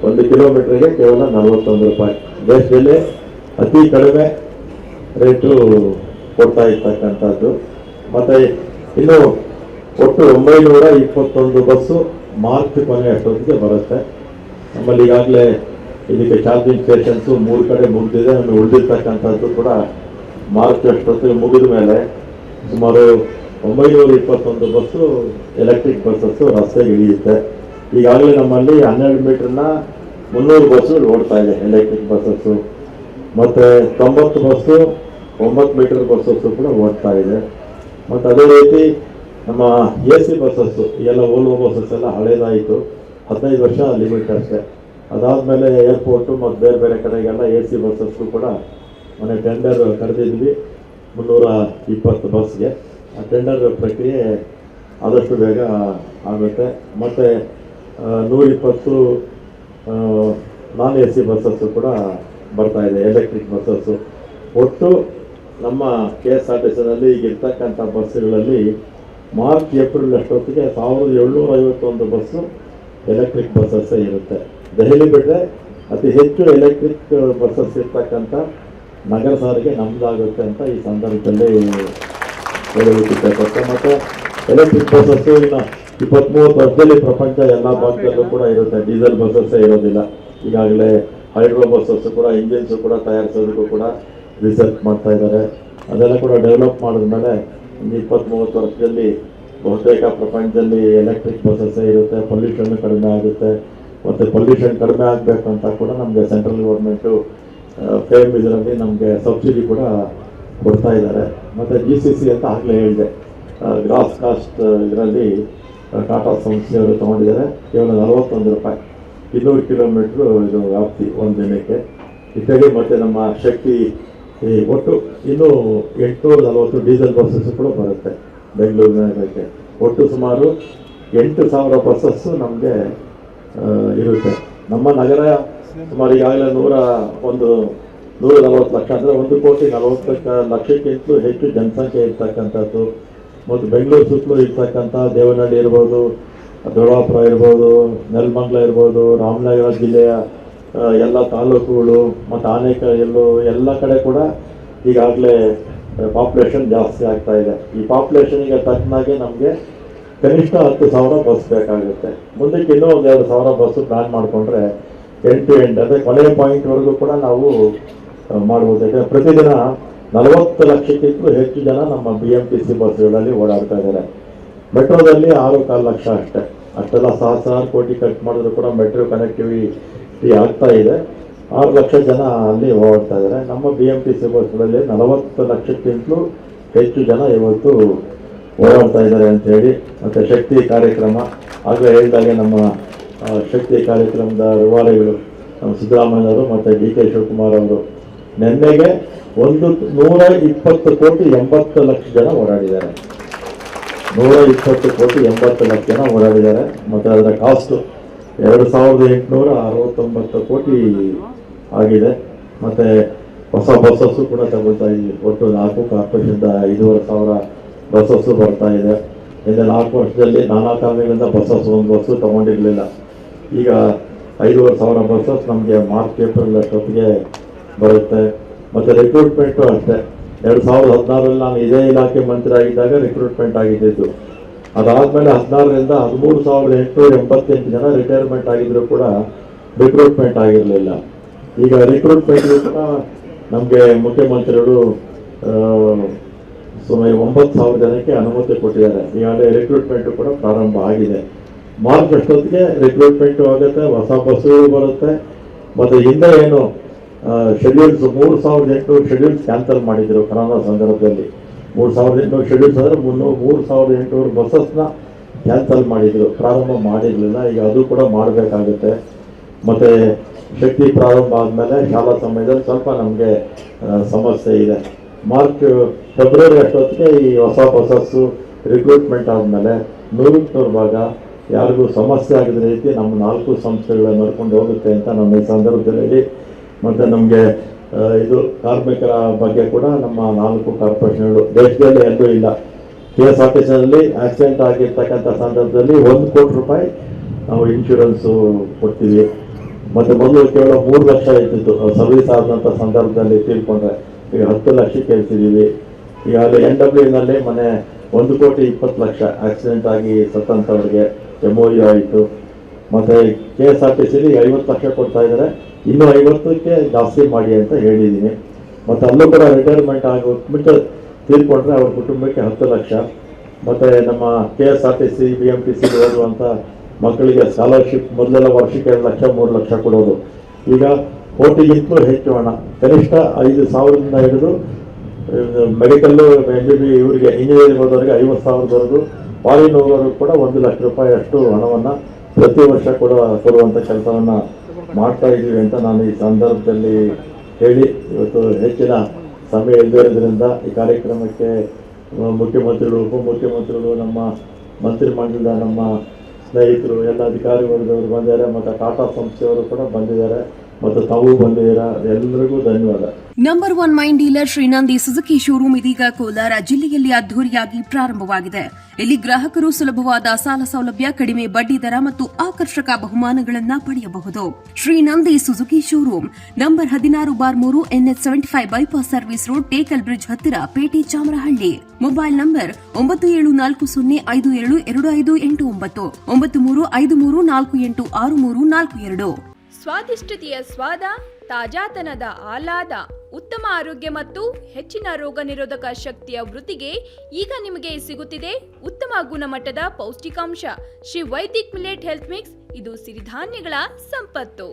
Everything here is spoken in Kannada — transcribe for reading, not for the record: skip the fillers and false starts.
1 ಕಿಲೋಮೀಟರ್ಗೆ ಕೇವಲ 41 ರೂಪಾಯಿ. ದೇಶದಲ್ಲಿ ಅತಿ ಕಡಿಮೆ ರೇಟು ಕೊಡ್ತಾ ಇರ್ತಕ್ಕಂಥದ್ದು. ಮತ್ತು ಇನ್ನು ಒಟ್ಟು 921 ಬಸ್ಸು ಮಾರ್ಚ್ ಕೊನೆ ಅಷ್ಟೊತ್ತಿಗೆ ಬರುತ್ತೆ. ನಮ್ಮಲ್ಲಿ ಈಗಾಗಲೇ ಇದಕ್ಕೆ ಚಾರ್ಜಿಂಗ್ ಸ್ಟೇಷನ್ಸು 3 ಕಡೆ ಮುಗಿದಿದೆ. ನಮಗೆ ಉಳಿದಿರ್ತಕ್ಕಂಥದ್ದು ಕೂಡ ಮಾರ್ಚ್ ಅಷ್ಟೊತ್ತಿಗೆ ಮುಗಿದ ಮೇಲೆ ಸುಮಾರು 921 ಬಸ್ಸು ಎಲೆಕ್ಟ್ರಿಕ್ ಬಸ್ಸಸ್ಸು ರಸ್ತೆಗೆ ಇಳಿಯುತ್ತೆ. ಈಗಾಗಲೇ ನಮ್ಮಲ್ಲಿ 12 ಮೀಟರ್ನ 300 ಬಸ್ಸುಗಳು ಓಡ್ತಾ ಇದೆ ಎಲೆಕ್ಟ್ರಿಕ್ ಬಸ್ಸಸ್ಸು. ಮತ್ತು 90 ಬಸ್ಸು 9 ಮೀಟರ್ ಬಸ್ಸಸ್ಸು ಕೂಡ ಓಡ್ತಾ ಇದೆ. ಮತ್ತು ಅದೇ ರೀತಿ ನಮ್ಮ AC ಬಸ್ಸಸ್ಸು ಎಲ್ಲ ಓಲ್ವೋ ಬಸ್ಸಸ್ ಎಲ್ಲ ಹಳೇದಾಯಿತು, 15 ವರ್ಷ ಲಿಮಿಟ್ ಅಷ್ಟೇ. ಅದಾದಮೇಲೆ ಏರ್ಪೋರ್ಟು ಮತ್ತು ಬೇರೆ ಬೇರೆ ಕಡೆಗೆಲ್ಲ AC ಬಸ್ಸಸ್ಸು ಕೂಡ ಮೊನ್ನೆ ಟೆಂಡರ್ ಕರೆದಿದ್ವಿ 320 ಬಸ್ಗೆ. ಆ ಟೆಂಡರ್ ಪ್ರಕ್ರಿಯೆ ಆದಷ್ಟು ಬೇಗ ಆಗುತ್ತೆ. ಮತ್ತು 120 ನಾನ್ AC ಬಸ್ಸಸ್ಸು ಕೂಡ ಬರ್ತಾ ಇದೆ, ಎಲೆಕ್ಟ್ರಿಕ್ ಬಸ್ಸಸ್ಸು. ಒಟ್ಟು ನಮ್ಮ KSRTCನಲ್ಲಿ ಈಗ ಇರ್ತಕ್ಕಂಥ ಬಸ್ಸುಗಳಲ್ಲಿ ಮಾರ್ಚ್ ಏಪ್ರಿಲ್ ಅಷ್ಟೊತ್ತಿಗೆ 1751 ಬಸ್ಸು ಎಲೆಕ್ಟ್ರಿಕ್ ಬಸ್ಸಸ್ಸೇ ಇರುತ್ತೆ. ದೆಹಲಿ ಬಿಟ್ಟರೆ ಅತಿ ಹೆಚ್ಚು ಎಲೆಕ್ಟ್ರಿಕ್ ಬಸ್ಸಸ್ ಇರ್ತಕ್ಕಂಥ ನಗರ ಸಾರಿಗೆ ನಮ್ಮದಾಗುತ್ತೆ ಅಂತ ಈ ಸಂದರ್ಭದಲ್ಲಿ ಹೇಳಲಿಕ್ಕೆ ಮತ್ತು ಎಲೆಕ್ಟ್ರಿಕ್ ಬಸ್ಸಸ್ಸು ಇನ್ನು 20-30 ವರ್ಷದಲ್ಲಿ ಪ್ರಪಂಚ ಎಲ್ಲ ಭಾಗದಲ್ಲೂ ಕೂಡ ಇರುತ್ತೆ. ಡೀಸೆಲ್ ಬಸ್ಸಸ್ಸೇ ಇರೋದಿಲ್ಲ. ಈಗಾಗಲೇ ಹೈಡ್ರೋ ಬಸ್ಸಸ್ಸು ಕೂಡ ಇಂಜಿನ್ಸು ಕೂಡ ತಯಾರಿಸೋದಕ್ಕೂ ಕೂಡ ರಿಸರ್ಚ್ ಮಾಡ್ತಾ ಇದ್ದಾರೆ. ಅದೆಲ್ಲ ಕೂಡ ಡೆವಲಪ್ ಮಾಡಿದ್ಮೇಲೆ ಒಂದು 20-30 ವರ್ಷದಲ್ಲಿ ಬಹುತೇಕ ಪ್ರಪಂಚದಲ್ಲಿ ಎಲೆಕ್ಟ್ರಿಕ್ ಬಸ್ಸಸ್ಸೇ ಇರುತ್ತೆ. ಪೊಲ್ಯೂಷನ್ ಕಡಿಮೆ ಆಗುತ್ತೆ. ಮತ್ತು ಪೊಲ್ಯೂಷನ್ ಕಡಿಮೆ ಆಗಬೇಕು ಅಂತ ಕೂಡ ನಮಗೆ ಸೆಂಟ್ರಲ್ ಗೌರ್ಮೆಂಟು ಫೇಮ್ ಇದರಲ್ಲಿ ನಮಗೆ ಸಬ್ಸಿಡಿ ಕೂಡ ಕೊಡ್ತಾ ಇದ್ದಾರೆ. ಮತ್ತು GCC ಅಂತ ಆಗಲೇ ಹೇಳಿದೆ, ಗ್ರಾಸ್ ಕಾಸ್ಟ್ ಇದರಲ್ಲಿ ಟಾಟಾ ಸಂಸ್ಥೆಯವರು ತೊಗೊಂಡಿದ್ದಾರೆ. ಕೇವಲ 41 ರೂಪಾಯಿ 200 ಕಿಲೋಮೀಟ್ರು ಇದು ವ್ಯಾಪ್ತಿ ಒಂದು ದಿನಕ್ಕೆ ಇತ್ಯಾದಿ. ಮತ್ತು ನಮ್ಮ ಶಕ್ತಿ ಒಟ್ಟು ಇನ್ನೂ 840 ಡೀಸೆಲ್ ಬಸ್ಸಸ್ಸು ಕೂಡ ಬರುತ್ತೆ ಬೆಂಗಳೂರು ನಗರಕ್ಕೆ. ಒಟ್ಟು ಸುಮಾರು 8,000 ಬಸ್ಸಸ್ಸು ನಮಗೆ ಇರುತ್ತೆ. ನಮ್ಮ ನಗರ ಸುಮಾರು ಈಗಾಗಲೇ 140 ಲಕ್ಷ ಅಂದರೆ 1,40,00,000ಕ್ಕಿಂತಲೂ ಹೆಚ್ಚು ಜನಸಂಖ್ಯೆ ಇರ್ತಕ್ಕಂಥದ್ದು. ಮತ್ತು ಬೆಂಗಳೂರು ಸುತ್ತಲೂ ಇರ್ತಕ್ಕಂಥ ದೇವನಹಳ್ಳಿ ಇರ್ಬೋದು, ದೊಡ್ಡಾಪುರ ಇರ್ಬೋದು, ನೆಲಮಂಗಲ ಇರ್ಬೋದು, ರಾಮನಗರ ಜಿಲ್ಲೆಯ ಎಲ್ಲ ತಾಲೂಕುಗಳು ಮತ್ತು ಆನೇಕಲ್ಲು ಎಲ್ಲ ಕಡೆ ಕೂಡ ಈಗಾಗಲೇ ಪಾಪ್ಯುಲೇಷನ್ ಜಾಸ್ತಿ ಆಗ್ತಾ ಇದೆ. ಈ ಪಾಪ್ಯುಲೇಷನಿಗೆ ತಕ್ಕನಾಗೆ ನಮಗೆ ಕನಿಷ್ಠ 10,000 ಬಸ್ ಬೇಕಾಗುತ್ತೆ. ಮುಂದಕ್ಕೆ ಇನ್ನೂ 1,000 ಬಸ್ಸು ಪ್ಲ್ಯಾನ್ ಮಾಡಿಕೊಂಡ್ರೆ ಎಂಡ್ ಟು ಎಂಡ್ ಅಂದರೆ ಕೊನೆಯ ಪಾಯಿಂಟ್ವರೆಗೂ ಕೂಡ ನಾವು ಮಾಡ್ಬೋದು. ಯಾಕಂದರೆ ಪ್ರತಿದಿನ 40 ಲಕ್ಷಕ್ಕಿಂತಲೂ ಹೆಚ್ಚು ಜನ ನಮ್ಮ BMTC ಬಸ್ಸುಗಳಲ್ಲಿ ಓಡಾಡ್ತಾ ಇದ್ದಾರೆ. ಮೆಟ್ರೋದಲ್ಲಿ 6.25 ಲಕ್ಷ ಅಷ್ಟೆಲ್ಲ 1,000 ಕೋಟಿ ಖರ್ಚು ಮಾಡಿದ್ರು ಕೂಡ ಮೆಟ್ರೋ ಕನೆಕ್ಟಿವಿಟಿ ಆಗ್ತಾ ಇದೆ. 6 ಲಕ್ಷ ಜನ ಅಲ್ಲಿ ಓಡಾಡ್ತಾ ಇದ್ದಾರೆ. ನಮ್ಮ BMTC ಬಸ್ಗಳಲ್ಲಿ 40 ಲಕ್ಷಕ್ಕಿಂತಲೂ ಹೆಚ್ಚು ಜನ ಇವತ್ತು ಓಡಾಡ್ತಾ ಇದ್ದಾರೆ ಅಂಥೇಳಿ. ಮತ್ತು ಶಕ್ತಿ ಕಾರ್ಯಕ್ರಮ ಆಗಲೇ ಹೇಳಿದಾಗೆ ನಮ್ಮ ಶಕ್ತಿ ಕಾರ್ಯಕ್ರಮದ ರೂವಾರಿಗಳು ನಮ್ಮ ಸಿದ್ದರಾಮಯ್ಯವರು ಮತ್ತು DK ಶಿವಕುಮಾರ್ ಅವರು ನಿನ್ನೆಗೆ 120 ಕೋಟಿ 80 ಲಕ್ಷ ಜನ ಓಡಾಡಿದ್ದಾರೆ. 120 ಕೋಟಿ 80 ಲಕ್ಷ ಜನ ಓಡಾಡಿದ್ದಾರೆ. ಮತ್ತು ಅದರ ಕಾಸ್ಟು 2,869 ಕೋಟಿ ಆಗಿದೆ. ಮತ್ತು ಹೊಸ ಬಸ್ಸಸ್ಸು ಕೂಡ ತಗೊಳ್ತಾ ಇದ್ದೀವಿ. ಒಟ್ಟು 4 ಕಾರ್ಪೊರೇಷನ್ದ 5,500 ಬಸ್ಸಸ್ಸು ಬರ್ತಾ ಇದೆ. ಹಿಂದೆ 4 ವರ್ಷದಲ್ಲಿ ನಾನಾ ಕಾರಣಗಳಿಂದ ಬಸ್ಸಸ್ ಒಂದು ಬಸ್ಸು ತೊಗೊಂಡಿರಲಿಲ್ಲ. ಈಗ 5,500 ಬಸ್ಸಸ್ ನಮಗೆ ಮಾರ್ಚ್ ಏಪ್ರಿಲ್ ಅಷ್ಟೊತ್ತಿಗೆ ಬರುತ್ತೆ. ಮತ್ತು ರಿಕ್ರೂಟ್ಮೆಂಟು ಅಷ್ಟೇ. 2016ರಲ್ಲಿ ನಾನು ಇದೇ ಇಲಾಖೆ ಮಂತ್ರಿ ಆಗಿದ್ದಾಗ ರಿಕ್ರೂಟ್ಮೆಂಟ್ ಆಗಿದ್ದು. ಅದಾದಮೇಲೆ 16ರಿಂದ 13,888 ಜನ ರಿಟೈರ್ಮೆಂಟ್ ಆಗಿದ್ರು ಕೂಡ ರಿಕ್ರೂಟ್ಮೆಂಟ್ ಆಗಿರಲಿಲ್ಲ. ಈಗ ರಿಕ್ರೂಟ್ಮೆಂಟ್ಗೂ ಕೂಡ ನಮಗೆ ಮುಖ್ಯಮಂತ್ರಿಗಳು ಸುಮಾರು 9,000 ಜನಕ್ಕೆ ಅನುಮತಿ ಕೊಟ್ಟಿದ್ದಾರೆ. ಈಗಾಗಲೇ ರಿಕ್ರೂಟ್ಮೆಂಟು ಕೂಡ ಪ್ರಾರಂಭ ಆಗಿದೆ. ಮಾರ್ಚ್ ಅಷ್ಟೊತ್ತಿಗೆ ರಿಕ್ರೂಟ್ಮೆಂಟು ಆಗುತ್ತೆ, ಹೊಸ ಬಸ್ಸುಗಳು ಬರುತ್ತೆ. ಮತ್ತು ಹಿಂದೆ ಏನು ಶೆಡ್ಯೂಲ್ಸ್ 3,800 ಶೆಡ್ಯೂಲ್ಸ್ ಕ್ಯಾನ್ಸಲ್ ಮಾಡಿದರು ಕೊರೋನಾ ಸಂದರ್ಭದಲ್ಲಿ. 3,800 ಶೆಡ್ಯೂಲ್ಸ್ ಅಂದರೆ 3,800 ಬಸ್ಸಸ್ನ ಕ್ಯಾನ್ಸಲ್ ಮಾಡಿದರು, ಪ್ರಾರಂಭ ಮಾಡಿರಲಿಲ್ಲ. ಈಗ ಅದು ಕೂಡ ಮಾಡಬೇಕಾಗುತ್ತೆ. ಮತ್ತು ಶಕ್ತಿ ಪ್ರಾರಂಭ ಆದಮೇಲೆ ಶಾಲಾ ಸಮಯದಲ್ಲಿ ಸ್ವಲ್ಪ ನಮಗೆ ಸಮಸ್ಯೆ ಇದೆ. ಫೆಬ್ರವರಿ ಅಷ್ಟೊತ್ತಿಗೆ ಈ ಹೊಸ ಬಸ್ಸಸ್ಸು ರಿಕ್ರೂಟ್ಮೆಂಟ್ ಆದಮೇಲೆ 100% ಭಾಗ ಯಾರಿಗೂ ಸಮಸ್ಯೆ ಆಗಿದ ರೀತಿ ನಮ್ಮ 4 ಸಂಸ್ಥೆಗಳನ್ನು ನಡ್ಕೊಂಡು ಹೋಗುತ್ತೆ ಅಂತ ನಮ್ಮ ಈ ಸಂದರ್ಭದಲ್ಲಿ. ಮತ್ತು ನಮಗೆ ಇದು ಕಾರ್ಮಿಕರ ಬಗ್ಗೆ ಕೂಡ ನಮ್ಮ 4 ಕಾರ್ಪೊರೇಷನ್ಗಳು ದೇಶದಲ್ಲಿ ಎಲ್ಲೂ ಇಲ್ಲ. KSRTCನಲ್ಲಿ ಆಕ್ಸಿಡೆಂಟ್ ಆಗಿರ್ತಕ್ಕಂಥ ಸಂದರ್ಭದಲ್ಲಿ 1 ಕೋಟಿ ರೂಪಾಯಿ ನಾವು ಇನ್ಶೂರೆನ್ಸು ಕೊಡ್ತೀವಿ. ಮತ್ತು ಮೊದಲು ಕೇವಲ 3 ಲಕ್ಷ ಇರ್ತಿತ್ತು ಸರ್ವಿಸ್ ಆದಂಥ ಸಂದರ್ಭದಲ್ಲಿ ತೀರ್ಕೊಂಡ್ರೆ, ಈಗ 10 ಲಕ್ಷ ಕೇಳ್ತಿದ್ದೀವಿ. ಈಗ ಅಲ್ಲಿ NWನಲ್ಲಿ ಮೊನ್ನೆ 1,20,00,000 ಆಕ್ಸಿಡೆಂಟ್ ಆಗಿ ಸತ್ತಂಥವ್ರಿಗೆ MOU ಆಯಿತು. ಮತ್ತು KSRTCಲಿ 50 ಲಕ್ಷ ಕೊಡ್ತಾ ಇದ್ದಾರೆ, ಇನ್ನೂ 50ಕ್ಕೆ ಜಾಸ್ತಿ ಮಾಡಿ ಅಂತ ಹೇಳಿದ್ದೀನಿ. ಮತ್ತು ಅಲ್ಲೂ ಕೂಡ ರಿಟೈರ್ಮೆಂಟ್ ಆಗೋಗ್ಬಿಟ್ಟು ತೀರ್ಕೊಂಡ್ರೆ ಅವ್ರ ಕುಟುಂಬಕ್ಕೆ 10 ಲಕ್ಷ. ಮತ್ತು ನಮ್ಮ KSRTC BMTC ಓದುವಂಥ ಮಕ್ಕಳಿಗೆ ಸ್ಕಾಲರ್ಶಿಪ್ ಮೊದಲೆಲ್ಲ ವರ್ಷಕ್ಕೆ 2 ಲಕ್ಷ 3 ಲಕ್ಷ ಕೊಡೋದು, ಈಗ ಕೋಟಿಗಿಂತಲೂ ಹೆಚ್ಚು ಹಣ, ಕನಿಷ್ಠ 5,000ದಿಂದ ಹಿಡಿದು ಮೆಡಿಕಲ್ಲು MBB ಇವರಿಗೆ ಇಂಜಿನಿಯರಿಂಗ್ ಹೋದವರಿಗೆ 50,000ವರೆಗೂ, ಫಾರಿನ್ ಹೋಗೋರು ಕೂಡ 1 ಲಕ್ಷ ರೂಪಾಯಿ ಅಷ್ಟು ಹಣವನ್ನು ಪ್ರತಿ ವರ್ಷ ಕೊಡುವಂಥ ಕೆಲಸವನ್ನು ಮಾಡ್ತಾ ಇದ್ದೀವಿ ಅಂತ ನಾನು ಈ ಸಂದರ್ಭದಲ್ಲಿ ಹೇಳಿ, ಇವತ್ತು ಹೆಚ್ಚಿನ ಸಮಯ ಇಲ್ಲದಿರೋದ್ರಿಂದ ಈ ಕಾರ್ಯಕ್ರಮಕ್ಕೆ ಮುಖ್ಯಮಂತ್ರಿಗಳು, ಉಪಮುಖ್ಯಮಂತ್ರಿಗಳು, ನಮ್ಮ ಮಂತ್ರಿಮಂಡಲದ ನಮ್ಮ ಸ್ನೇಹಿತರು, ಎಲ್ಲ ಅಧಿಕಾರಿ ವರ್ಗದವರು ಬಂದಿದ್ದಾರೆ, ಮತ್ತು ಟಾಟಾ ಸಂಸ್ಥೆಯವರು ಕೂಡ ಬಂದಿದ್ದಾರೆ, ಮತ್ತು ತಾವು ಬಂದಿದ್ದೀರಾ, ಎಲ್ಲರಿಗೂ ಧನ್ಯವಾದ. Number 1 main dealer Shrinandi Suzuki showroom ಇದೀಗ ಕೋಲಾರ ಜಿಲ್ಲೆಯಲ್ಲಿ ಅದ್ದೂರಿಯಾಗಿ ಪ್ರಾರಂಭವಾಗಿದೆ. ಇಲ್ಲಿ ಗ್ರಾಹಕರು ಸುಲಭವಾದ ಸಾಲ ಸೌಲಭ್ಯ, ಕಡಿಮೆ ಬಡ್ಡಿ ದರ ಮತ್ತು ಆಕರ್ಷಕ ಬಹುಮಾನಗಳನ್ನು ಪಡೆಯಬಹುದು. Shrinandi Suzuki showroom number 16/3 NH 75 bypass service road, Tekal bridge ಹತ್ತಿರ, ಪೇಟೆ, ಚಾಮರಹಳ್ಳಿ. Mobile number 9740525289 9353486342. ಸ್ವಾದಿಷ್ಟತೆಯ ಸ್ವಾದ, ತಾಜಾತನದ ಆಹ್ಲಾದ, ಉತ್ತಮ ಆರೋಗ್ಯ ಮತ್ತು ಹೆಚ್ಚಿನ ರೋಗ ನಿರೋಧಕ ಶಕ್ತಿಯ ವೃದ್ಧಿಗೆ ಈಗ ನಿಮಗೆ ಸಿಗುತ್ತಿದೆ ಉತ್ತಮ ಗುಣಮಟ್ಟದ ಪೌಷ್ಟಿಕಾಂಶ. Shri Vaidik millet health mix, ಇದು ಸಿರಿಧಾನ್ಯಗಳ ಸಂಪತ್ತು.